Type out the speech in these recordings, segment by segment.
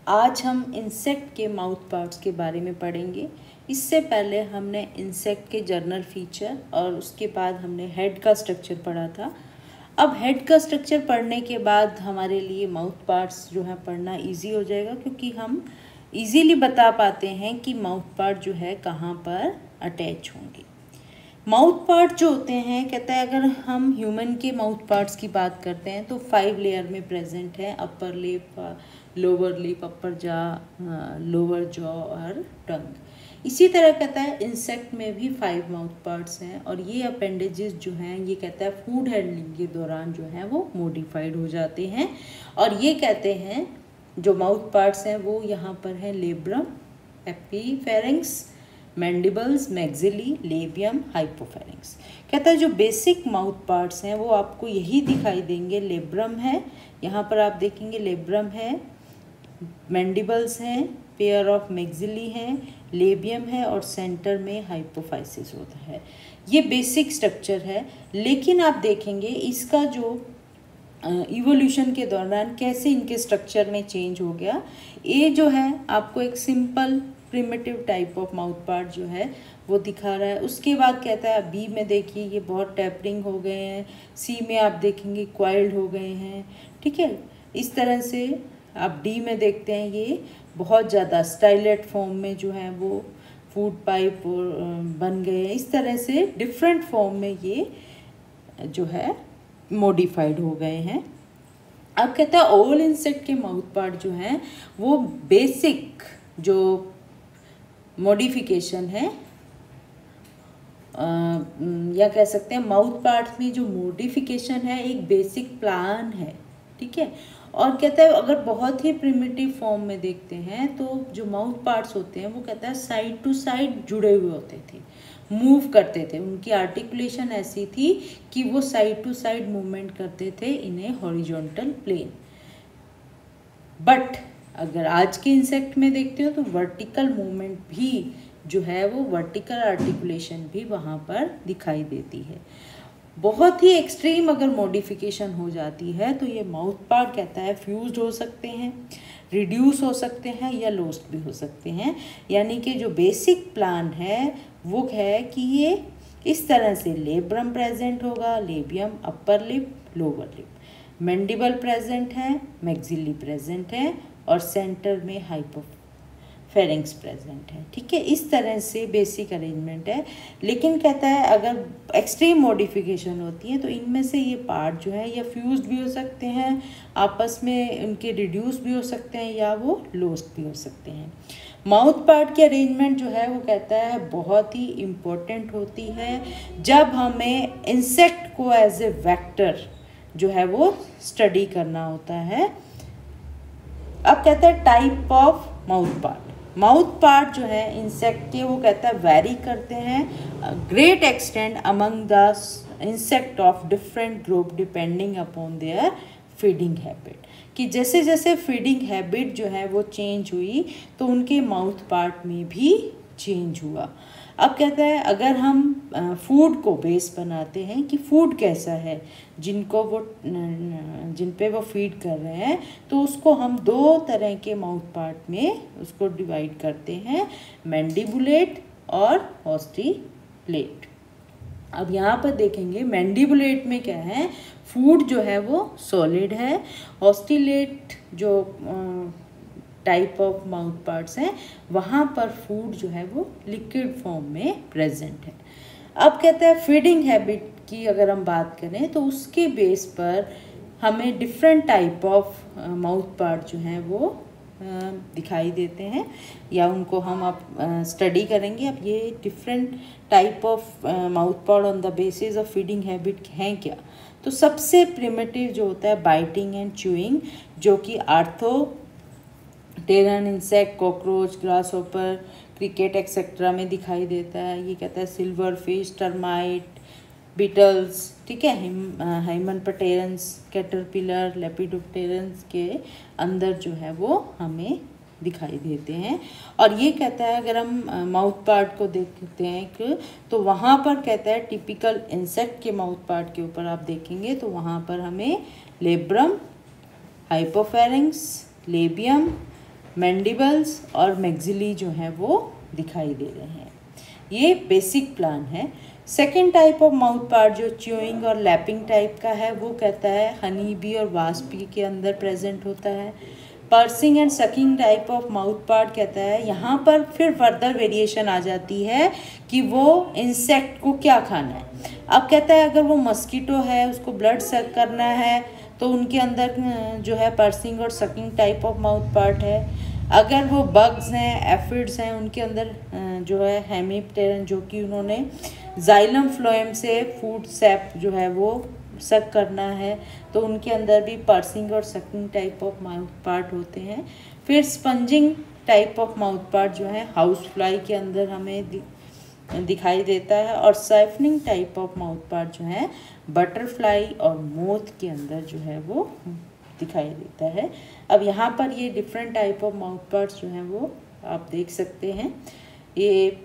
आज हम इंसेक्ट के माउथ पार्ट्स के बारे में पढ़ेंगे। इससे पहले हमने इंसेक्ट के जर्नल फीचर और उसके बाद हमने हेड का स्ट्रक्चर पढ़ा था। अब हेड का स्ट्रक्चर पढ़ने के बाद हमारे लिए माउथ पार्ट्स जो है पढ़ना इजी हो जाएगा, क्योंकि हम इजीली बता पाते हैं कि माउथ पार्ट जो है कहाँ पर अटैच होंगे। माउथ पार्ट जो होते हैं, कहता है अगर हम ह्यूमन के माउथ पार्ट्स की बात करते हैं तो 5 लेयर में प्रेजेंट है। अपर लिप, लोअर लिप, अपर जा, लोअर जॉ और टंग। इसी तरह कहता है इंसेक्ट में भी 5 माउथ पार्ट्स हैं और ये अपेंडेजेस जो हैं ये कहता है फूड हैंडलिंग के दौरान जो है वो मॉडिफाइड हो जाते हैं। और ये कहते हैं जो माउथ पार्ट्स हैं वो यहाँ पर है लेब्रम, एपीफेरेंक्स, मैंडिबल्स, मैक्सिली, लेबियम, हाइपोफेरेंक्स। कहता है जो बेसिक माउथ पार्ट्स हैं वो आपको यही दिखाई देंगे। लेब्रम है, यहाँ पर आप देखेंगे लेब्रम है, मैंडिबल्स हैं, पेयर ऑफ मैक्सिली हैं, लेबियम है और सेंटर में हाइपोफाइसिस होता है। ये बेसिक स्ट्रक्चर है। लेकिन आप देखेंगे इसका जो इवोल्यूशन के दौरान कैसे इनके स्ट्रक्चर में चेंज हो गया। ये जो है आपको एक simple primitive type of mouth part जो है वो दिखा रहा है। उसके बाद कहता है बी में देखिए ये बहुत टैपरिंग हो गए हैं, सी में आप देखेंगे क्वाइल्ड हो गए हैं। ठीक है, इस तरह से आप डी में देखते हैं ये बहुत ज़्यादा स्टाइलेट फॉर्म में जो है वो फूड पाइप बन गए हैं। इस तरह से डिफरेंट फॉर्म में ये जो है मॉडिफाइड हो गए हैं। अब कहता है ऑल इंसेक्ट के माउथ पार्ट जो हैं वो बेसिक जो मॉडिफिकेशन है या कह सकते हैं माउथ पार्ट में जो मॉडिफिकेशन है एक बेसिक प्लान है। ठीक है, और कहता है अगर बहुत ही प्रिमिटिव फॉर्म में देखते हैं तो जो माउथ पार्ट्स होते हैं वो कहता है साइड टू साइड जुड़े हुए होते थे, मूव करते थे। उनकी आर्टिकुलेशन ऐसी थी कि वो साइड टू साइड मूवमेंट करते थे इन ए हॉरिजॉन्टल प्लेन। बट अगर आज के इंसेक्ट में देखते हो तो वर्टिकल मूवमेंट भी जो है वो वर्टिकल आर्टिकुलेशन भी वहाँ पर दिखाई देती है। बहुत ही एक्सट्रीम अगर मॉडिफिकेशन हो जाती है तो ये माउथ पार्ट कहता है फ्यूज्ड हो सकते हैं, रिड्यूस हो सकते हैं या लॉस्ट भी हो सकते हैं। यानी कि जो बेसिक प्लान है वो है कि ये इस तरह से लेब्रम प्रेजेंट होगा, labium, upper lip, lower lip, mandible present है, मैक्सिली प्रेजेंट है और सेंटर में हाइपोफेरेंक्स प्रेजेंट है। ठीक है, इस तरह से बेसिक अरेंजमेंट है। लेकिन कहता है अगर एक्सट्रीम मॉडिफिकेशन होती है तो इनमें से ये पार्ट जो है या फ्यूज्ड भी हो सकते हैं, आपस में उनके रिड्यूस भी हो सकते हैं या वो लॉस्ट भी हो सकते हैं। माउथ पार्ट की अरेंजमेंट जो है वो कहता है बहुत ही इम्पोर्टेंट होती है जब हमें इंसेक्ट को एज ए वेक्टर जो है वो स्टडी करना होता है। अब कहता है type of mouth part. Mouth part जो है इंसेक्ट के वो कहता है वेरी करते हैं great extent among the insect of different group depending upon their feeding habit. कि जैसे जैसे फीडिंग हैबिट जो है वो चेंज हुई तो उनके माउथ पार्ट में भी चेंज हुआ। अब कहता है अगर हम फूड को बेस बनाते हैं कि फूड कैसा है जिनको वो जिन पे वो फीड कर रहे हैं, तो उसको हम 2 तरह के माउथ पार्ट में उसको डिवाइड करते हैं, मैंडिबुलेट और ऑस्टिलेट। अब यहाँ पर देखेंगे मैंडिबुलेट में क्या है, फूड जो है वो सॉलिड है। ऑस्टिलेट जो टाइप ऑफ माउथ पार्ट्स हैं वहाँ पर फूड जो है वो लिक्विड फॉर्म में प्रेजेंट है। अब कहता है फीडिंग हैबिट की अगर हम बात करें तो उसके बेस पर हमें different type of mouth part जो हैं वो दिखाई देते हैं या उनको हम अब स्टडी करेंगे। अब ये different type of mouth part on the basis of feeding habit हैं क्या। तो सबसे प्रिमिटिव जो होता है बाइटिंग एंड च्यूइंग, जो कि terrain insect, cockroach, grasshopper, cricket etcetera में दिखाई देता है। ये कहता है सिल्वर फिश, टर्माइट, बीटल्स, ठीक है, हाइमनपटेरन्स, कैटरपिलर, लेपिडोप्टेरन्स के अंदर जो है वो हमें दिखाई देते हैं। और ये कहता है अगर हम माउथ पार्ट को देखते हैं तो वहाँ पर कहता है टिपिकल इंसेक्ट के माउथ पार्ट के ऊपर आप देखेंगे तो वहाँ पर हमें लेब्रम, हाइपोफेरेंक्स, लेबियम, मैंडिबल्स और मैक्सिली जो हैं वो दिखाई दे रहे हैं। ये बेसिक प्लान है। Second type of mouth part जो च्यूइंग और लैपिंग टाइप का है वो कहता है हनी बी और वास्प बी के अंदर प्रेजेंट होता है। Pursuing and sucking type of mouth part कहता है यहाँ पर फिर फर्दर वेरिएशन आ जाती है कि वो इंसेक्ट को क्या खाना है। अब कहता है अगर वो मस्कीटो है उसको ब्लड सक करना है तो उनके अंदर जो है पर्सिंग और sucking type of mouth part है। अगर वो बग्स हैं एफिड्स हैं उनके अंदर जो है हेमीप्टेरन जो कि उन्होंने जाइलम फ्लोएम से फूड सैप जो है वो सक करना है तो उनके अंदर भी पर्सिंग और sucking type of mouth part होते हैं। फिर spongin type of mouth part जो है हाउस फ्लाई के अंदर हमें दिखाई देता है और siphoning type of mouth part जो है बटरफ्लाई और मोथ के अंदर जो है वो दिखाई देता है। अब यहाँ पर ये different type of mouth parts जो हैं वो आप देख सकते हैं। ये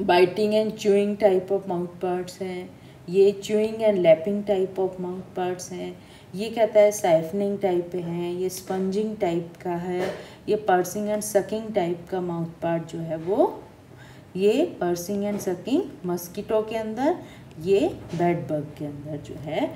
biting and chewing type of mouth parts हैं, ये chewing and lapping type of mouth parts हैं, ये कहता है साइफनिंग टाइप हैं, ये स्पंजिंग टाइप का है, ये पर्सिंग एंड सकिंग टाइप का माउथ पार्ट जो है वो ये पर्सिंग एंड सकिंग मस्कीटो के अंदर, ये बेड बग के अंदर जो है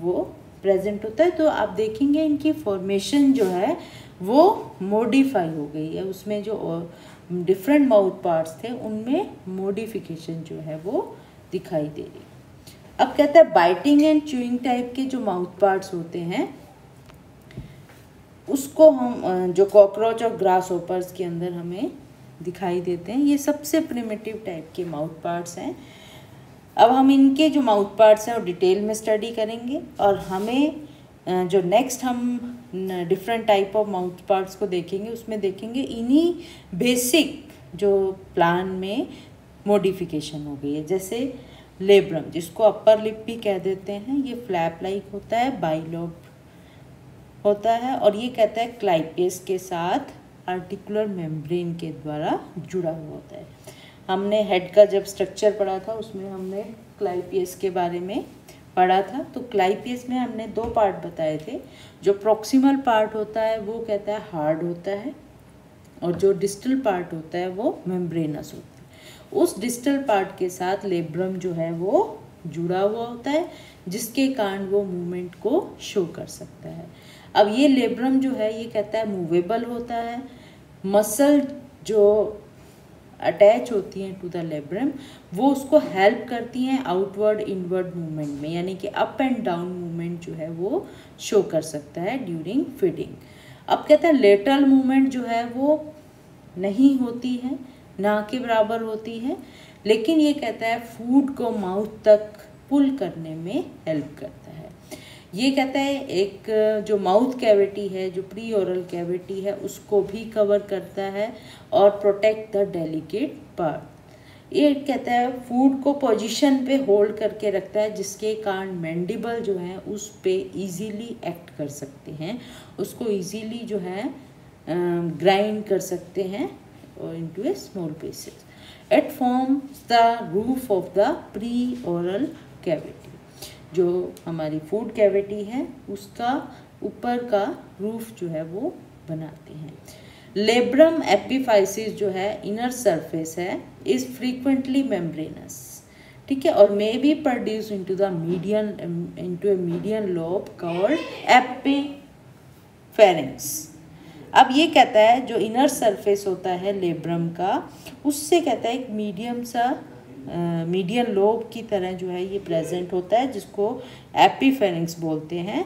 वो प्रेजेंट होता है। तो आप देखेंगे इनकी फॉर्मेशन जो है वो मॉडिफाई हो गई है, उसमें जो डिफरेंट माउथ पार्ट्स थे उनमें मॉडिफिकेशन जो है वो दिखाई दे रही। अब कहता है बाइटिंग एंड च्यूइंग टाइप के जो माउथ पार्ट्स होते हैं उसको हम जो कॉकरोच और ग्रास होपर्स के अंदर हमें दिखाई देते हैं। ये सबसे प्रिमिटिव टाइप के माउथ पार्ट्स हैं। अब हम इनके जो माउथ पार्ट्स हैं वो डिटेल में स्टडी करेंगे और हमें जो नेक्स्ट हम different type of mouth parts को देखेंगे उसमें देखेंगे इन्हीं बेसिक जो प्लान में मॉडिफिकेशन हो गई है। जैसे लेब्रम जिसको अपर लिप भी कह देते हैं, ये फ्लैप लाइक होता है, बाइलोब होता है और ये कहता है क्लाइपेस के साथ आर्टिकुलर मेम्ब्रेन के द्वारा जुड़ा हुआ होता है। हमने हेड का जब स्ट्रक्चर पढ़ा था उसमें हमने क्लाइपियस के बारे में पढ़ा था। तो क्लाइपियस में हमने दो पार्ट बताए थे। जो प्रॉक्सिमल पार्ट होता है वो कहता है हार्ड होता है और जो डिस्टल पार्ट होता है वो मेम्ब्रेनस होता है। उस डिस्टल पार्ट के साथ लेब्रम जो है वो जुड़ा हुआ होता है जिसके कारण वो मूवमेंट को शो कर सकता है। अब ये लेब्रम जो है ये कहता है मूवेबल होता है। मसल जो अटैच होती हैं टू द लेब्रम वो उसको हेल्प करती हैं आउटवर्ड इनवर्ड मूवमेंट में, यानी कि अप एंड डाउन मूवमेंट जो है वो शो कर सकता है ड्यूरिंग फीडिंग। अब कहता है लेटरल मूवमेंट जो है वो नहीं होती है, ना के बराबर होती है, लेकिन ये कहता है फूड को माउथ तक पुल करने में हेल्प करता है। ये कहता है एक जो माउथ कैविटी है जो प्री ओरल कैविटी है उसको भी कवर करता है और प्रोटेक्ट द डेलिकेट पार्ट। ये कहता है फूड को पोजीशन पे होल्ड करके रखता है जिसके कारण मैंडिबल जो है उस पे इजीली एक्ट कर सकते हैं, उसको इजीली जो है ग्राइंड कर सकते हैं into a small pieces. It forms the roof of the pre-oral cavity. जो हमारी फूड कैविटी है उसका ऊपर का रूफ जो है वो बनाते हैं। लेब्रम एपिफाइसिस जो है इनर सरफेस है इज फ्रीक्वेंटली मेम्ब्रेनस, ठीक है, और may be produce into the median into a median lobe called epipharynx. अब ये कहता है जो इनर सरफेस होता है लेब्रम का उससे कहता है एक मीडियम सा मीडियन लोब की तरह जो है ये प्रेजेंट होता है जिसको एपिफेरिंक्स बोलते हैं।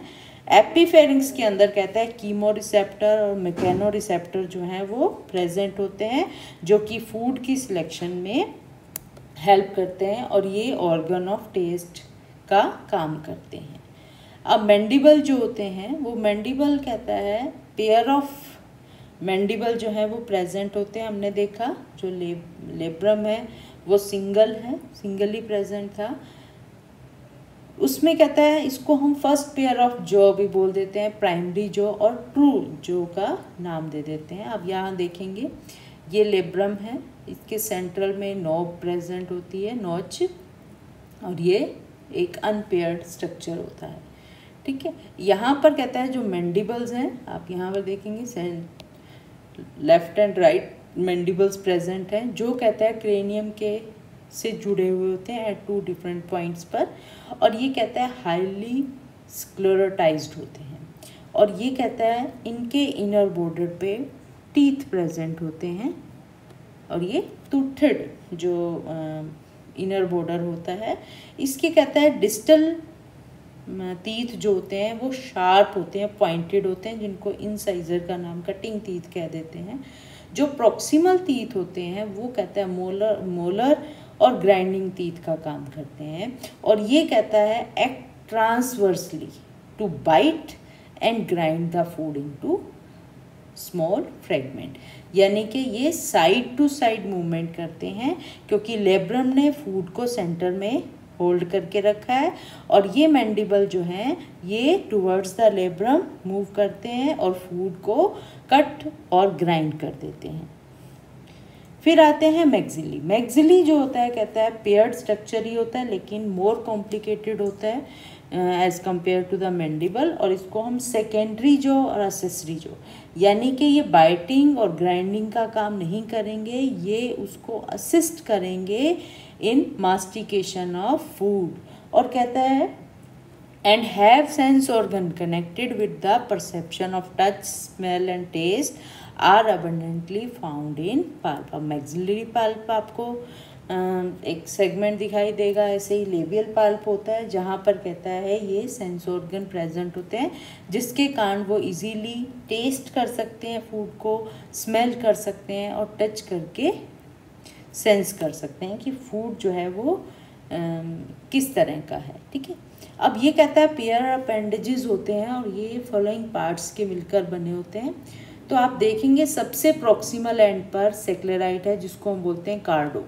एपिफेरिंक्स के अंदर कहता है कीमो रिसेप्टर और मैकेनो रिसेप्टर जो हैं वो प्रेजेंट होते हैं जो कि फूड की सिलेक्शन में हेल्प करते हैं और ये ऑर्गन ऑफ टेस्ट का काम करते हैं। अब मैंडिबल जो होते हैं वो मैंडिबल कहता है पेयर ऑफ मैंडिबल जो है वो प्रेजेंट होते हैं। हमने देखा जो लेब्रम है वो सिंगल है, सिंगली प्रेजेंट था। उसमें कहता है इसको हम फर्स्ट पेयर ऑफ जॉ भी बोल देते हैं, प्राइमरी जॉ और ट्रू जॉ का नाम दे देते हैं। अब यहाँ देखेंगे ये लेब्रम है, इसके सेंट्रल में नोब प्रेजेंट होती है, नोच, और ये एक अनपेयर्ड स्ट्रक्चर होता है, ठीक है। यहाँ पर कहता है जो मैंडिबल्स हैं आप यहाँ पर देखेंगे left and right mandibles present हैं, जो कहता है क्रेनियम के से जुड़े हुए होते हैं एट 2 डिफरेंट पॉइंट्स पर, और ये कहता है हाईली स्क्लेरोटाइज्ड होते हैं, और ये कहता है इनके इनर बॉर्डर पे टीथ प्रेजेंट होते हैं, और ये टूथेड जो इनर बॉर्डर होता है इसके कहता है डिस्टल टीथ जो होते हैं वो शार्प होते हैं, पॉइंटेड होते हैं, जिनको इंसाइजर का नाम कटिंग टीथ कह देते हैं। जो प्रॉक्सिमल टीथ होते हैं वो कहता है मोलर और ग्राइंडिंग टीथ का काम करते हैं, और ये कहता है act transversely to bite and grind the food into small fragment, यानी कि ये साइड टू साइड मूवमेंट करते हैं, क्योंकि लेब्रम ने फूड को सेंटर में होल्ड करके रखा है, और ये मैंडिबल जो हैं ये टुवर्ड्स द लेब्रम मूव करते हैं और फूड को कट और ग्राइंड कर देते हैं। फिर आते हैं मैक्सिली। मैक्सिली जो होता है कहता है पेयर्ड स्ट्रक्चर ही होता है, लेकिन मोर कॉम्प्लिकेटेड होता है as compared to the mandible, और इसको हम सेकेंडरी जो और असेसरी जो, यानी कि ये बाइटिंग और ग्राइंडिंग का काम नहीं करेंगे, ये उसको असिस्ट करेंगे इन मास्टिकेशन ऑफ फूड, और कहता है and have sense organ connected with the perception of touch, smell and taste are abundantly found in palp. अब मैक्सिलरी पल्प आपको एक सेगमेंट दिखाई देगा, ऐसे ही लेबियल पल्प होता है जहाँ पर कहता है ये सेंस ऑर्गन प्रेजेंट होते हैं, जिसके कारण वो इजीली टेस्ट कर सकते हैं फूड को, स्मेल कर सकते हैं और टच करके सेंस कर सकते हैं कि फूड जो है वो किस तरह का है। ठीक है, अब ये कहता है पेयर अपेंडेजेस होते हैं और ये फॉलोइंग पार्ट्स के मिलकर बने होते हैं। तो आप देखेंगे सबसे प्रॉक्सिमल एंड पर सेक्लेराइट है जिसको हम बोलते हैं कार्डो।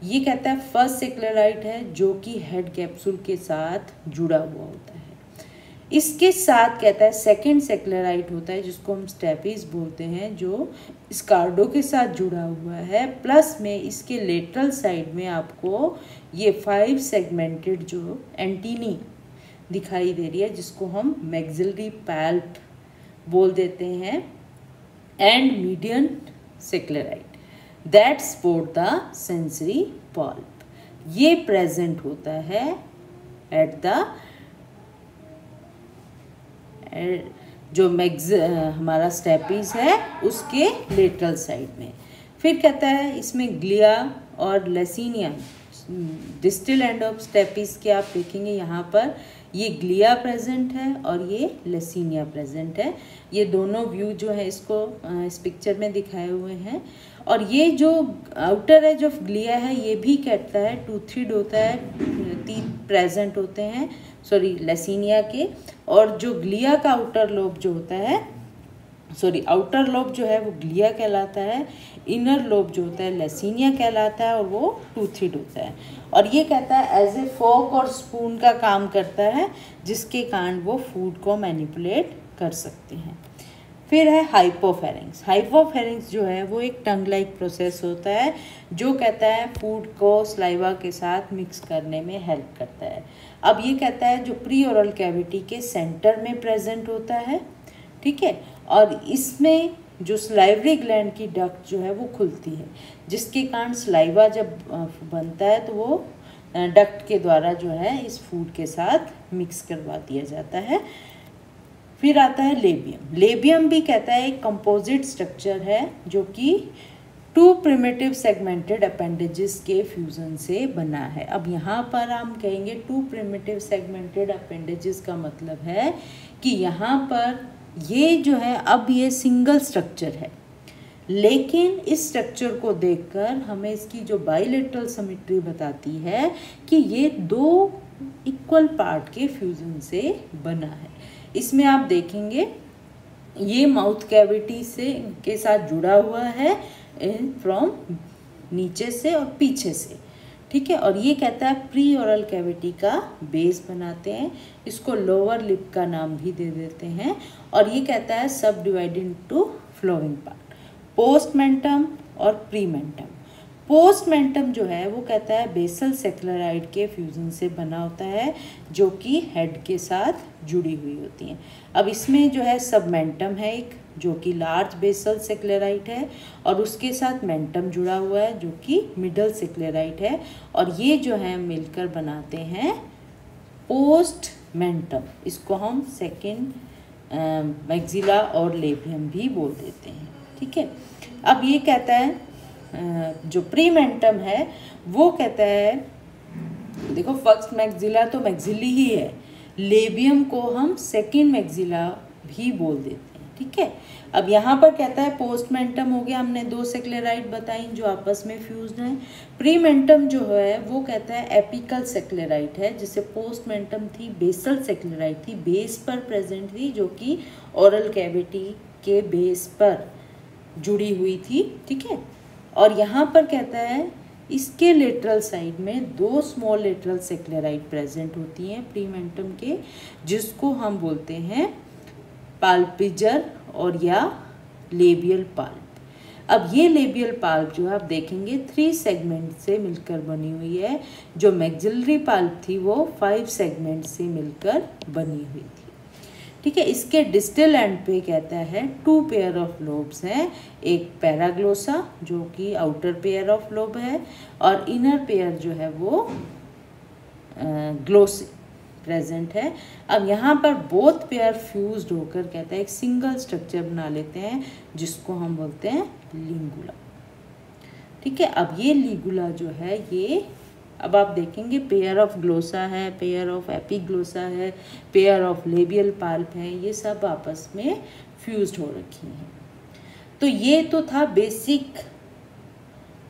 ये कहता है फर्स्ट सेक्लेराइट है जो कि हेड कैप्सूल के साथ जुड़ा हुआ होता है। इसके साथ कहता है सेकंड सेक्लेराइट होता है जिसको हम स्टेपिस बोलते हैं, जो स्कार्डो के साथ जुड़ा हुआ है, प्लस में इसके लेटरल साइड में आपको ये 5 सेगमेंटेड जो एंटीनी दिखाई दे रही है जिसको हम मैक्सिलरी पल्प बोल देते हैं, and median sclerite that support the sensory pulp. ये प्रेजेंट होता है एट द जो हमारा स्टेपीज है उसके लेटरल साइड में। फिर कहता है इसमें ग्लिया और lacinia, distal end of stipes के आप देखेंगे यहाँ पर ये ग्लिया प्रेजेंट है और ये लेसिनिया प्रेजेंट है। ये दोनों व्यू जो है इसको इस पिक्चर में दिखाए हुए हैं। और ये जो आउटर एज ऑफ ग्लिया है ये भी कहता है टूथीड होता है, टीथ प्रेजेंट होते हैं लेसिनिया के, और जो ग्लिया का आउटर लोब जो होता है आउटर लोब जो है वो ग्लिया कहलाता है, इनर लोब जो होता है लेसिनिया कहलाता है और वो टूथीड होता है। और ये कहता है एज ए फोक और स्पून का काम करता है जिसके कारण वो फूड को मैनिपुलेट कर सकते हैं। फिर है हाइपोफेरिंक्स। हाइपोफेरिंक्स जो है वो एक टंग लाइक प्रोसेस होता है जो कहता है फूड को सलाइवा के साथ मिक्स करने में हेल्प करता है। अब ये कहता है जो प्री ओरल कैविटी के सेंटर में प्रेजेंट होता है, ठीक है, और इसमें जो सलाइवरी ग्लैंड की डक्ट जो है वो खुलती है जिसके कारण सलाइवा जब बनता है तो वो डक्ट के द्वारा जो है इस फूड के साथ मिक्स करवा दिया जाता है। फिर आता है लेबियम। लेबियम भी कहता है एक कंपोजिट स्ट्रक्चर है जो कि 2 प्रिमिटिव सेगमेंटेड अपेंडेजेस के फ्यूजन से बना है। अब यहाँ पर हम कहेंगे 2 प्रिमिटिव सेगमेंटेड अपेंडेजेस का मतलब है कि यहाँ पर ये जो है अब ये सिंगल स्ट्रक्चर है, लेकिन इस स्ट्रक्चर को देखकर हमें इसकी जो बाइलेटरल सिमेट्री बताती है कि ये 2 इक्वल पार्ट के फ्यूजन से बना है। इसमें आप देखेंगे ये माउथ कैविटी से के साथ जुड़ा हुआ है फ्रॉम नीचे से और पीछे से, ठीक है, और ये कहता है प्री ओरल कैविटी का बेस बनाते हैं, इसको लोअर लिप का नाम भी दे देते हैं। और ये कहता है सब डिवाइडेड इनटू फ्लोइंग पार्ट, पोस्टमेंटम और प्रीमेंटम। पोस्टमेंटम जो है वो कहता है बेसल सेक्लेराइड के फ्यूजन से बना होता है, जो कि हेड के साथ जुड़ी हुई होती हैं। अब इसमें जो है सबमेंटम है एक, जो कि लार्ज बेसल सेक्लेराइड है, और उसके साथ मेंटम जुड़ा हुआ है जो कि मिडल सेक्लेराइड है, और ये जो है मिलकर बनाते हैं पोस्टमेंटम। इसको हम सेकेंड मैक्सिला और लेबियम भी बोल देते हैं, ठीक है। अब ये कहता है जो प्रीमेंटम है वो कहता है, देखो फर्स्ट मैक्सिला तो मैक्सिली ही है, लेबियम को हम सेकेंड मैक्सिला भी बोल देते हैं, ठीक है। अब यहाँ पर कहता है पोस्टमेंटम हो गया, हमने दो सेक्लेराइड बताई जो आपस में फ्यूज्ड हैं। प्रीमेंटम जो है वो कहता है एपिकल सेक्लेराइड है, जिसे पोस्टमेंटम थी बेसल सेक्लेराइड थी, बेस पर प्रेजेंट थी, जो कि ओरल कैविटी के बेस पर जुड़ी हुई थी, ठीक है। और यहाँ पर कहता है इसके लेटरल साइड में दो स्मॉल लेटरल सेक्लेराइड प्रेजेंट होती हैं प्रीमेंटम के, जिसको हम बोलते हैं पाल्पिजर और या लेबियल पाल्प। अब ये लेबियल पाल्प जो आप देखेंगे 3 सेगमेंट से मिलकर बनी हुई है, जो मैक्सिलरी पाल्प थी वो 5 सेगमेंट से मिलकर बनी हुई थी, ठीक है। इसके डिस्टल एंड पे कहता है 2 पेयर ऑफ लोब्स हैं, एक पैराग्लोसा जो कि आउटर पेयर ऑफ लोब है, और इनर पेयर जो है वो ग्लोस प्रेजेंट है। अब यहाँ पर बोथ पेयर फ्यूज्ड होकर कहता है एक सिंगल स्ट्रक्चर बना लेते हैं, जिसको हम बोलते हैं लिंगुला, ठीक है। अब ये लिंगुला जो है ये, अब आप देखेंगे पेयर ऑफ ग्लोसा है, पेयर ऑफ एपिग्लोसा है, पेयर ऑफ लेबियल पाल्प है, ये सब आपस में फ्यूज्ड हो रखी हैं। तो ये तो था बेसिक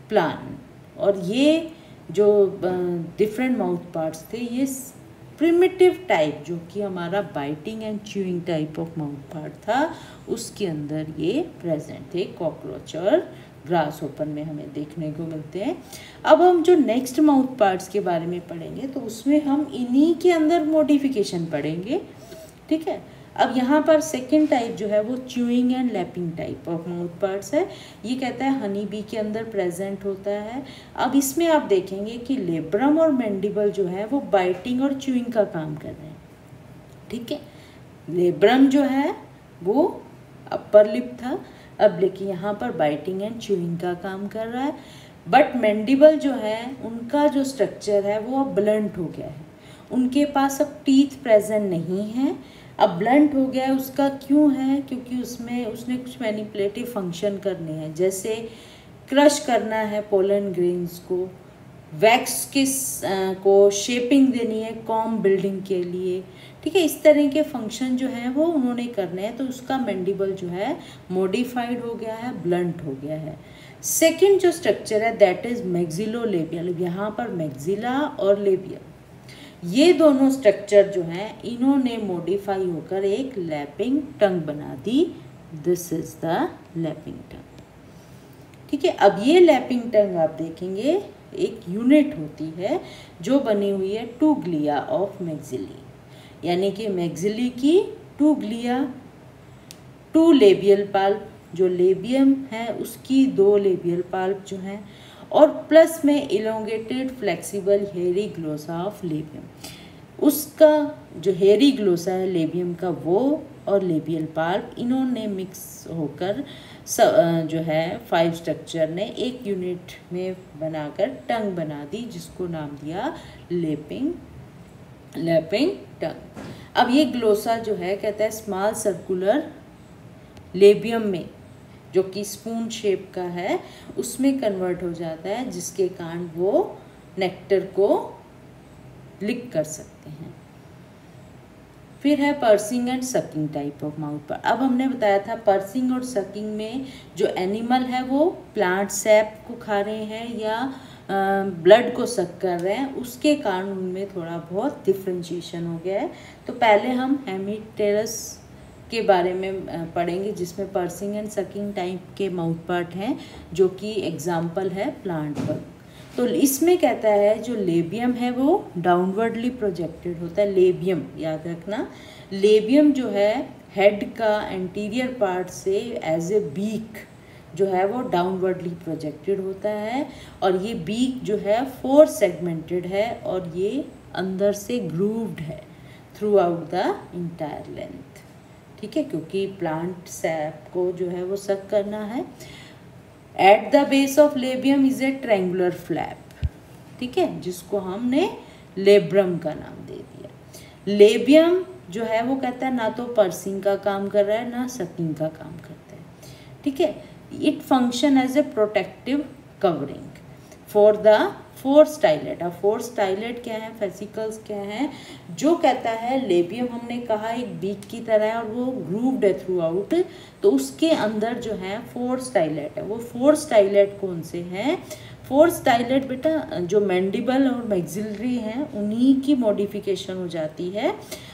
प्लान, और ये जो डिफरेंट माउथ पार्ट्स थे ये प्रिमिटिव टाइप, जो कि हमारा biting and chewing type of mouth part था, उसके अंदर ये प्रेजेंट थे। कॉकरोच और ग्रास होपर में हमें देखने को मिलते हैं। अब हम जो नेक्स्ट माउथ पार्ट्स के बारे में पढ़ेंगे तो उसमें हम इन्हीं के अंदर मॉडिफिकेशन पढ़ेंगे, ठीक है। अब यहाँ पर सेकंड टाइप जो है वो chewing and lapping type of mouth parts है। ये कहता है हनी बी के अंदर प्रेजेंट होता है। अब इसमें आप देखेंगे कि लेब्रम और मैंडिबल जो है वो बाइटिंग और च्यूइंग का काम कर रहे हैं, ठीक है। लेब्रम जो है वो अपर लिप था, अब लेकिन यहाँ पर बाइटिंग एंड च्यूइंग का काम कर रहा है। बट मैंडिबल जो है उनका जो स्ट्रक्चर है वो अब ब्लंट हो गया है, उनके पास अब टीथ प्रेजेंट नहीं है, अब ब्लंट हो गया है। उसका क्यों है? क्योंकि उसने कुछ मैनिपुलेटिव फंक्शन करने हैं, जैसे क्रश करना है पोलन ग्रेन्स को, वैक्स को शेपिंग देनी है कॉम बिल्डिंग के लिए, ठीक है। इस तरह के फंक्शन जो है वो उन्होंने करने हैं, तो उसका मैंडिबल जो है मॉडिफाइड हो गया है, ब्लंट हो गया है। सेकंड जो स्ट्रक्चर है दैट इज मैक्सिलो-लेबियल। यहाँ पर मैक्सिला और लेबियल ये दोनों स्ट्रक्चर जो हैं इन्होंने मॉडिफाई होकर एक लैपिंग टंग बना दी। दिस इज द लैपिंग टंग, ठीक है। अब ये लैपिंग टंग आप देखेंगे एक यूनिट होती है जो बनी हुई है 2 ग्लिया ऑफ मैक्सिली, यानी कि मैक्सिली की 2 ग्लिया, 2 लेबियल पाल्प, जो लेबियम है उसकी 2 लेबियल पाल्प जो हैं, और प्लस में इलोंगेटेड फ्लेक्सिबल हेरी ग्लोसा ऑफ लेबियम। उसका जो हेरी ग्लोसा है लेबियम का वो और लेबियल पाल्प इन्होंने मिक्स होकर जो है 5 स्ट्रक्चर ने एक यूनिट में बनाकर टंग बना दी, जिसको नाम दिया लैपिंग टंग। अब ये ग्लोसा जो है कहता है स्मॉल सर्कुलर लेबियम में जो कि स्पून शेप का है उसमें कन्वर्ट हो जाता है, जिसके कारण वो नेक्टर को लिक कर सकते हैं। फिर है pursuing and sucking type of mouth part. अब हमने बताया था पर्सिंग और सकिंग में जो एनिमल है वो प्लांट सैप को खा रहे हैं या ब्लड को सक कर रहे हैं, उसके कारण उनमें थोड़ा बहुत डिफ्रेंशिएशन हो गया है। तो पहले हम हेमीप्टेरस के बारे में पढ़ेंगे, जिसमें पर्सिंग एंड सकिंग टाइप के माउथ पार्ट हैं, जो कि एग्जाम्पल है प्लांट पर। तो इसमें कहता है जो लेबियम है वो डाउनवर्डली प्रोजेक्टेड होता है। लेबियम याद रखना, लेबियम जो है हेड का एंटीरियर पार्ट से एज ए बीक जो है वो डाउनवर्डली प्रोजेक्टेड होता है, और ये बीक जो है 4 सेगमेंटेड है, और ये अंदर से ग्रूव्ड है through out the entire length. ठीक है, क्योंकि प्लांट सैप को जो है वो सक करना है। At the base of labium is a triangular flap, ठीक है, जिसको हमने लेब्रम का नाम दे दिया। लेबियम जो है वो कहता है ना तो पर्सिंग का काम कर रहा है ना सकिंग का काम करता है। ठीक है, it function as a protective covering for the 4 stylet. अब 4 स्टाइलेट क्या है, फेसिकल्स क्या है, जो कहता है लेबियम हमने कहा एक बीक की तरह है और वो ग्रूव्ड है थ्रू आउट, तो उसके अंदर जो है 4 स्टाइलेट है। वो 4 स्टाइलेट कौन से हैं? 4 स्टाइलेट बेटा जो मैंडिबल और मैक्सिलरी हैं उन्हीं की मॉडिफिकेशन हो जाती है।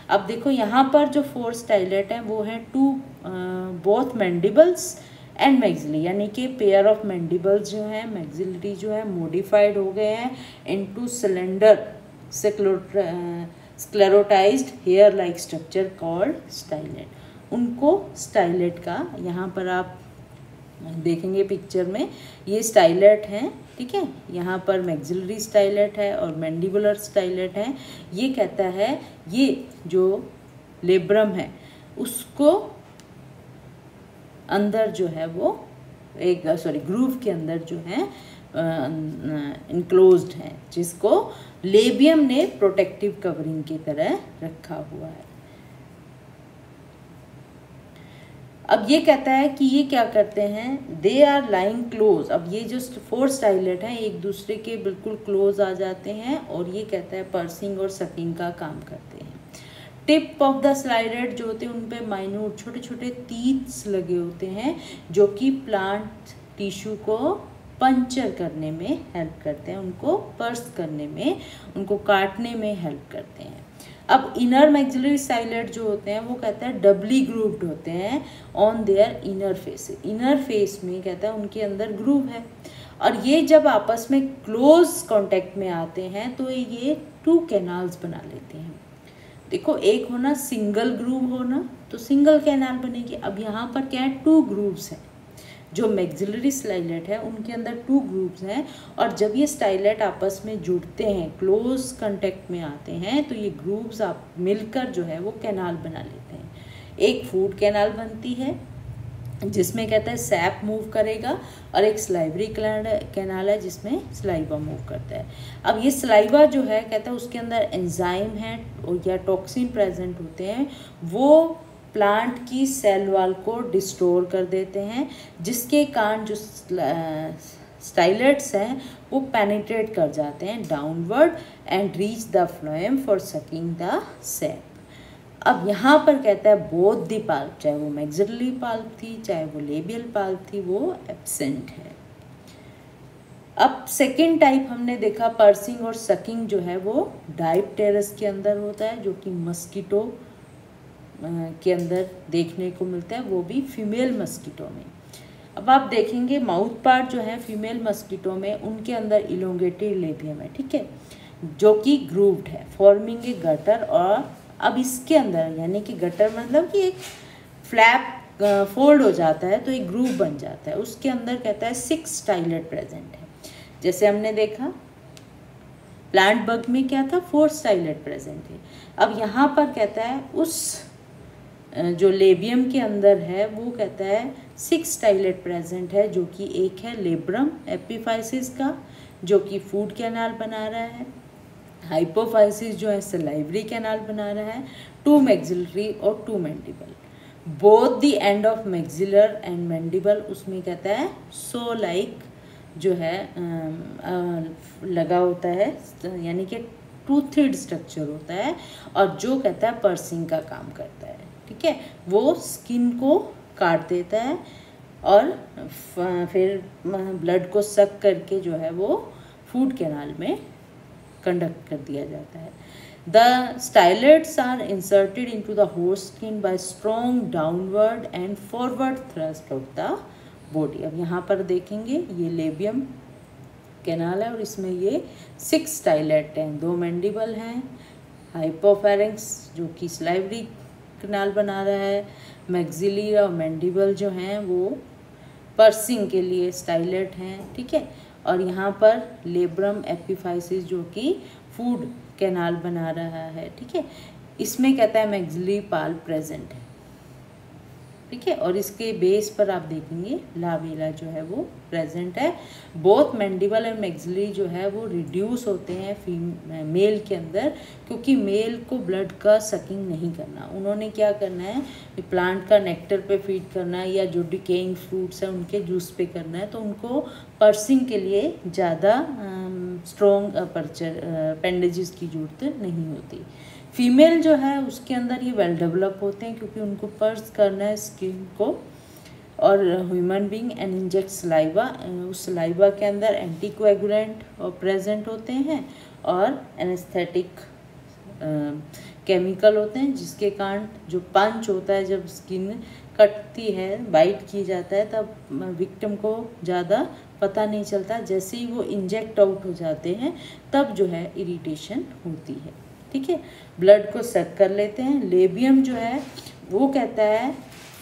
अब देखो यहाँ पर जो 4 स्टाइलेट हैं वो हैं बोथ मैंडिबल्स एंड मैक्सिलरी, यानी कि पेयर ऑफ मैंडिबल्स जो हैं, मैक्सिलरी जो है मॉडिफाइड हो गए हैं into cylinder sclerotized hair like structure called stylet. उनको स्टाइलेट का यहाँ पर आप देखेंगे पिक्चर में, ये स्टाइलेट हैं। ठीक है, यहाँ पर मैक्सिलरी स्टाइलेट है और मैंडिबुलर स्टाइलेट है। ये कहता है ये जो लेब्रम है उसको अंदर जो है वो एक ग्रूव के अंदर जो है इनक्लोज्ड है, जिसको लेबियम ने प्रोटेक्टिव कवरिंग की तरह रखा हुआ है। अब ये कहता है कि ये क्या करते हैं, दे आर लाइंग क्लोज। अब ये जो 4 स्टाइलेट हैं एक दूसरे के बिल्कुल क्लोज आ जाते हैं, और ये कहता है पर्सिंग और सकिंग का काम करते हैं। टिप ऑफ द स्लाइडेट जो होते हैं उन पे माइन्यूट छोटे छोटे टीथ्स लगे होते हैं, जो कि प्लांट टिश्यू को पंचर करने में हेल्प करते हैं, उनको पर्स करने में, उनको काटने में हेल्प करते हैं। अब इनर मैक्सिलरी स्टाइलेट जो होते हैं वो कहता है डबली ग्रूव्ड होते हैं on their inner face. Inner face में कहता है उनके अंदर ग्रूव है, और ये जब आपस में क्लोज कांटेक्ट में आते हैं तो ये 2 कैनाल्स बना लेते हैं। देखो, एक होना सिंगल ग्रूव होना तो सिंगल कैनाल बनेगी। अब यहाँ पर क्या है, 2 ग्रूव्स हैं। जो मैक्सिलरी स्टाइलेट है उनके अंदर 2 ग्रूव्स हैं, और जब ये स्टाइलेट आपस में जुड़ते हैं, क्लोज कांटेक्ट में आते हैं, तो ये ग्रूव्स आप मिलकर जो है वो कैनाल बना लेते हैं। एक फूड कैनाल बनती है जिसमें कहता है सैप मूव करेगा, और एक स्लाइवरी कैनाल है जिसमें स्लाइवा मूव करता है। अब ये स्लाइवा जो है कहता है उसके अंदर एंजाइम है या टॉक्सिन प्रेजेंट होते हैं, वो प्लांट की सेल वॉल को डिस्टोर कर देते हैं, जिसके कारण जो स्टाइलेट्स हैं वो पेनिट्रेट कर जाते हैं downward and reach the phloem for sucking the SAP. अब यहाँ पर कहता है बोथ द पाल्प, चाहे वो मैक्सिलरी पाल्प थी चाहे वो लेबियल पाल्प थी, वो एब्सेंट है। अब सेकेंड टाइप हमने देखा पर्सिंग और सकिंग जो है वो डायप्टेरस के अंदर होता है, जो कि मस्कीटो के अंदर देखने को मिलता है, वो भी फीमेल मस्कीटो में। अब आप देखेंगे माउथ पार्ट जो है फीमेल मस्कीटो में, उनके अंदर इलोंगेटेड लेबियम है, ठीक है, जो कि ग्रूव्ड है फॉर्मिंग ए गटर। और अब इसके अंदर, यानी कि गटर मतलब कि एक फ्लैप फोल्ड हो जाता है तो एक ग्रूव बन जाता है, उसके अंदर कहता है 6 स्टाइलेट प्रेजेंट है। जैसे हमने देखा प्लांट बग में क्या था, 4 स्टाइलेट प्रेजेंट है। अब यहाँ पर कहता है उस जो लेबियम के अंदर है वो कहता है 6 स्टाइलेट प्रेजेंट है, जो कि एक है लेब्रम एपिफाइसिस का जो कि फूड कैनाल बना रहा है, हाइपोफाइसिस जो है सलाइवरी कैनाल बना रहा है, 2 मैक्सिलरी और 2 mandible. Both the end of maxillae and mandible उसमें कहता है सो लाइक जो है लगा होता है, यानी कि टूथेड स्ट्रक्चर होता है, और जो कहता है पर्सिंग का काम करता है। ठीक है, वो स्किन को काट देता है और फिर ब्लड को सक करके जो है वो फूड कैनाल में कंडक्ट कर दिया जाता है। The stylets are inserted into the host skin by strong downward and forward thrust of the body. अब यहाँ पर देखेंगे ये लेबियम कैनाल है और इसमें ये 6 स्टाइलेट हैं, 2 मैंडिबल हैं, हाइपोफेरिंक्स जो कि स्लाइवरी कैनाल बना रहा है, मैक्सिलरी और मैंडिबल जो हैं वो पर्सिंग के लिए स्टाइलेट हैं, ठीक है। और यहाँ पर लेब्रम एपिफाइसिस जो कि फूड कैनाल बना रहा है, ठीक है। इसमें कहता है मैक्सिलरी पाल्प प्रेजेंट है, ठीक है। और इसके बेस पर आप देखेंगे लाबेला जो है वो प्रेजेंट है। बोथ मैंडिबल और मैक्सिलरी जो है वो रिड्यूस होते हैं मेल के अंदर, क्योंकि मेल को ब्लड का सकिंग नहीं करना, उन्होंने क्या करना है, प्लांट का नेक्टर पे फीड करना है या जो डिकेइंग फ्रूट्स हैं उनके जूस पे करना है, तो उनको पर्सिंग के लिए ज़्यादा स्ट्रॉन्ग अपेंडेजेस की जरूरत नहीं होती। फीमेल जो है उसके अंदर ये वेल डेवलप होते हैं, क्योंकि उनको पर्स करना है स्किन को। और human being and inject saliva, उस सलाइवा के अंदर एंटीकोएगुलेंट और प्रेजेंट होते हैं और एनेस्थेटिक केमिकल होते हैं, जिसके कारण जो पंच होता है, जब स्किन कटती है, बाइट की जाता है, तब विक्टिम को ज़्यादा पता नहीं चलता। जैसे ही वो इंजेक्ट आउट हो जाते हैं तब जो है इरिटेशन होती है, ठीक है। ब्लड को सक कर लेते हैं। लेबियम जो है वो कहता है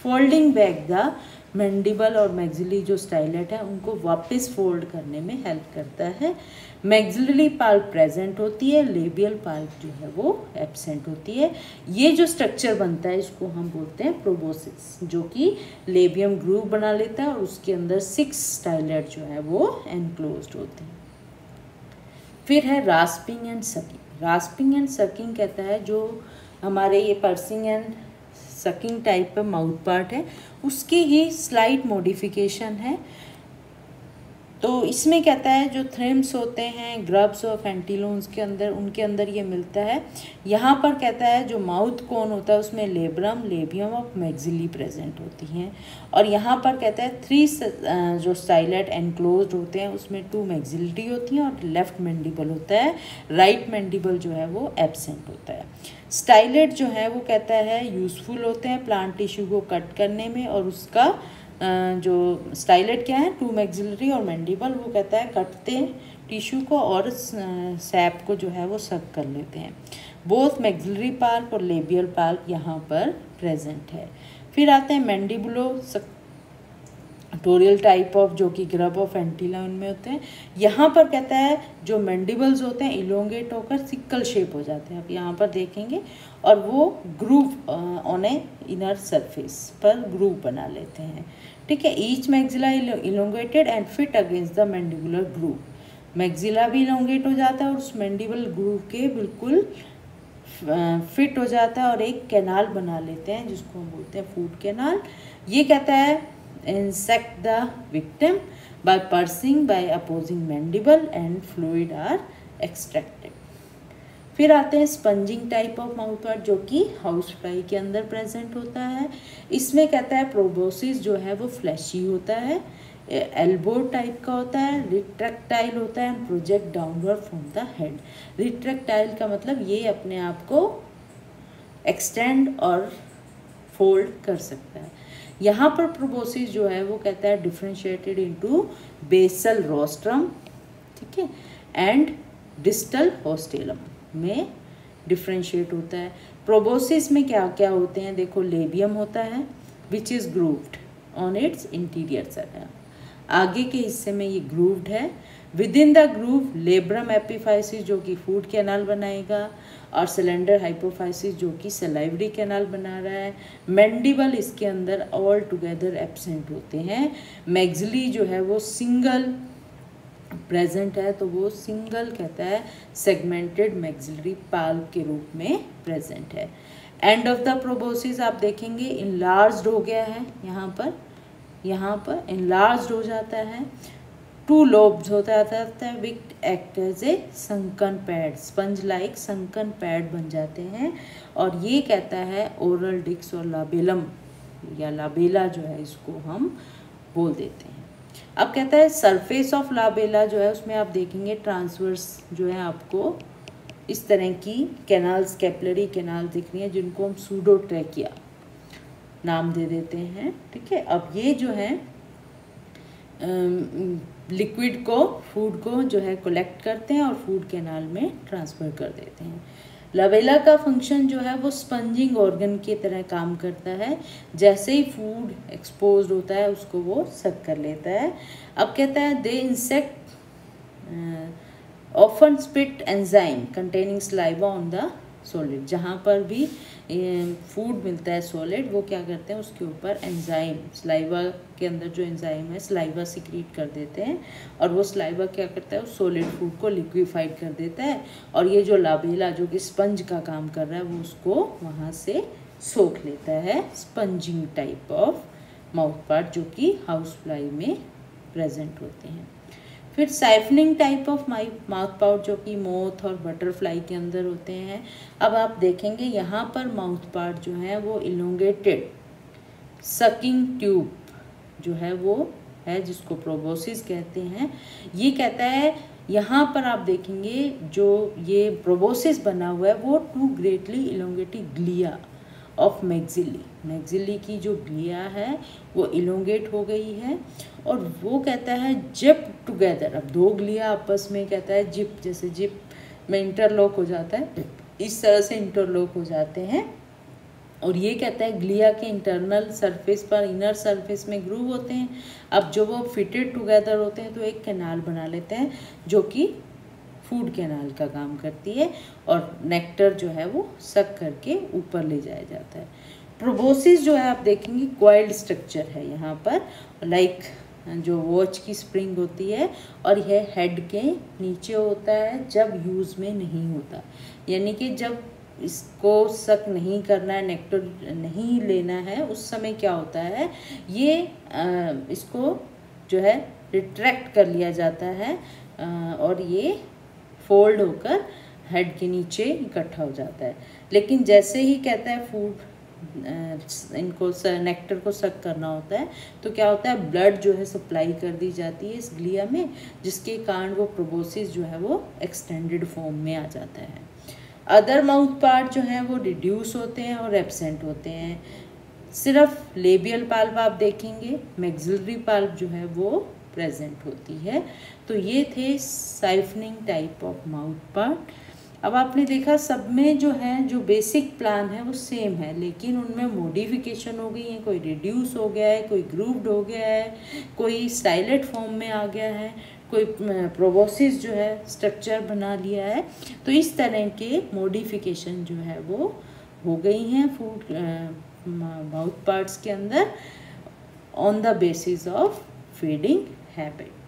फोल्डिंग बैक द मैंडिबल और मैक्सिलरी जो स्टाइलेट है उनको वापस फोल्ड करने में हेल्प करता है। मैक्सिलरी पाल्प प्रेजेंट होती है, लेबियल पाल्प जो है वो एब्सेंट होती है। ये जो स्ट्रक्चर बनता है इसको हम बोलते हैं प्रोबोसिस, जो कि लेबियम ग्रूव बना लेता है और उसके अंदर 6 स्टाइलेट जो है वो एनक्लोज्ड होते हैं। फिर है rasping and sucking. Rasping and sucking कहता है जो हमारे ये पर्सिंग एंड सकिंग टाइप का माउथ पार्ट है उसकी ही स्लाइट मॉडिफिकेशन है। तो इसमें कहता है जो थ्रिम्स होते हैं ग्रब्स और फेंटिलोन्स के अंदर, उनके अंदर ये मिलता है। यहाँ पर कहता है जो माउथ कोन होता है उसमें लेब्रम, लेबियम और मैक्सिली प्रेजेंट होती हैं। और यहाँ पर कहता है 3 जो स्टाइलेट एनक्लोज्ड होते हैं उसमें 2 मैक्सिलिटी होती हैं और लेफ्ट मैंडिबल होता है, राइट मैंडिबल जो है वो एब्सेंट होता है। स्टाइलेट जो है वो कहता है यूज़फुल होते हैं प्लांट टिश्यू को कट करने में, और उसका जो स्टाइलेट क्या है 2 मैक्सिलरी और मैंडिबल, वो कहता है कटते हैं टिश्यू को और सैप को जो है वो सक कर लेते हैं। बोथ मैक्सिलरी पाल्प और लेबियल पाल्प यहाँ पर प्रेजेंट है। फिर आते हैं मैंडिबुलो टोरियल टाइप ऑफ, जो कि ग्रब ऑफ एंटीला उनमें होते हैं। यहाँ पर कहता है जो मैंडिबल्स होते हैं इलोंगेट होकर सिक्कल शेप हो जाते हैं, आप यहाँ पर देखेंगे, और वो groove on a inner surface पर ग्रूव बना लेते हैं, ठीक है। Each maxilla elongated and fit against the mandibular groove. Maxilla भी इलोंगेट हो जाता है और उस मैंडिबल ग्रूव के बिल्कुल फिट हो जाता है और एक कैनाल बना लेते हैं जिसको हम बोलते हैं फूड कैनाल। ये कहता है insect the victim by pursing by opposing mandible and fluid are extracted। फिर आते हैं spongin type of mouth part जो कि हाउस फ्लाई के अंदर प्रेजेंट होता है। इसमें कहता है प्रोबोसिस जो है वो फ्लैशी होता है, एल्बो टाइप का होता है, रिट्रैक्टाइल होता है and project downward from the head. Retractile का मतलब ये अपने आप को एक्सटेंड और फोल्ड कर सकता है। यहाँ पर प्रोबोसिस जो है वो कहता है डिफ्रेंशिएटेड इनटू बेसल रोस्ट्रम, ठीक है, एंड डिस्टल होस्टेलम में डिफ्रेंशिएट होता है। प्रोबोसिस में क्या क्या होते हैं देखो, लेबियम होता है which is grooved on it's interior side, आगे के हिस्से में ये ग्रूव्ड है। With in the groove labrum epiphysis जो कि फूड कैनाल बनाएगा, और सिलेंडर हाइपोफाइसिस जो कि सलाइवरी कैनाल बना रहा है। मैंडिबल इसके अंदर ऑल टुगेदर एब्सेंट होते हैं। मैक्सिली जो है वो सिंगल प्रेजेंट है, तो वो सिंगल कहता है सेगमेंटेड मैक्सिलरी पाल्प के रूप में प्रेजेंट है। एंड ऑफ द प्रोबोसिस आप देखेंगे इनलार्ज्ड हो गया है, यहाँ पर इनलार्ज्ड हो जाता है। 2 lobes होता है which act as a sunken pad, sponge like sunken pad बन जाते हैं। और ये कहता है ओरल डिक्स और लाबेलम या लाबेला जो है इसको हम बोल देते हैं। अब कहता है सरफेस ऑफ लाबेला जो है उसमें आप देखेंगे ट्रांसवर्स जो है आपको इस तरह की कैनाल्स, कैपिलरी कैनाल दिख रही हैं जिनको हम सूडोट्रैकिया नाम दे देते हैं, ठीक है। अब ये जो है लिक्विड को, फूड को जो है कलेक्ट करते हैं और फूड कैनाल में ट्रांसफ़र कर देते हैं। लबेला का फंक्शन जो है वो स्पंजिंग ऑर्गन की तरह काम करता है, जैसे ही फूड एक्सपोज होता है उसको वो सक कर लेता है। अब कहता है they insect often spit enzyme containing saliva on the solid, जहाँ पर भी फूड मिलता है सॉलिड, वो क्या करते हैं उसके ऊपर एंजाइम, सलाइवा के अंदर जो एंजाइम है सलाइवा सिक्रीट कर देते हैं, और वो सलाइवा क्या करता है उस सॉलिड फूड को लिक्विफाइड कर देता है, और ये जो लाबेला जो कि स्पंज का काम कर रहा है वो उसको वहाँ से सोख लेता है। Spongin type of mouth part जो कि हाउस फ्लाई में प्रेजेंट होते हैं। फिर siphoning type of mouth part जो कि मोथ और बटरफ्लाई के अंदर होते हैं। अब आप देखेंगे यहाँ पर माउथ पार्ट जो है वो इलोंगेटेड सकिंग ट्यूब जो है वो है, जिसको प्रोबोसिस कहते हैं। ये कहता है यहाँ पर आप देखेंगे जो ये प्रोबोसिस बना हुआ है वो two greatly elongated galea of maxillae की जो ग्लिया है वो इलोंगेट हो गई है, और वो कहता है जिप टुगेदर। अब दो ग्लिया आपस में कहता है जिप, जैसे जिप में इंटरलॉक हो जाता है, इस तरह से इंटरलॉक हो जाते हैं। और ये कहता है ग्लिया के इंटरनल सरफेस पर, इनर सरफेस में ग्रूव होते हैं। अब जो वो फिटेड टुगेदर होते हैं तो एक कैनाल बना लेते हैं जो कि फूड कैनाल का काम करती है, और नेक्टर जो है वो सक करके ऊपर ले जाया जाता है। प्रोबोसिस जो है आप देखेंगे कॉइल्ड स्ट्रक्चर है यहाँ पर, लाइक जो वॉच की स्प्रिंग होती है, और यह हेड के नीचे होता है जब यूज़ में नहीं होता, यानी कि जब इसको सक नहीं करना है, नेक्टर नहीं लेना है, उस समय क्या होता है ये इसको जो है रिट्रैक्ट कर लिया जाता है, और ये फोल्ड होकर हेड के नीचे इकट्ठा हो जाता है। लेकिन जैसे ही कहता है फूड इनको नेक्टर को सक करना होता है तो क्या होता है ब्लड जो है सप्लाई कर दी जाती है इस ग्लिया में, जिसके कारण वो प्रोबोसिस जो है वो एक्सटेंडेड फॉर्म में आ जाता है। अदर माउथ पार्ट जो हैं वो रिड्यूस होते हैं और एब्सेंट होते हैं। सिर्फ लेबियल पाल्प आप देखेंगे, मैक्सिलरी पाल्प जो है वो प्रेजेंट होती है। तो ये थे siphoning type of mouth part. अब आपने देखा सब में जो है जो बेसिक प्लान है वो सेम है, लेकिन उनमें मॉडिफिकेशन हो गई है, कोई रिड्यूस हो गया है, कोई ग्रूव्ड हो गया है, कोई स्टाइलेट फॉर्म में आ गया है, कोई प्रोबोसिस जो है स्ट्रक्चर बना लिया है। तो इस तरह के मॉडिफिकेशन जो है वो हो गई हैं फूड माउथ पार्ट्स के अंदर on the basis of feeding habit.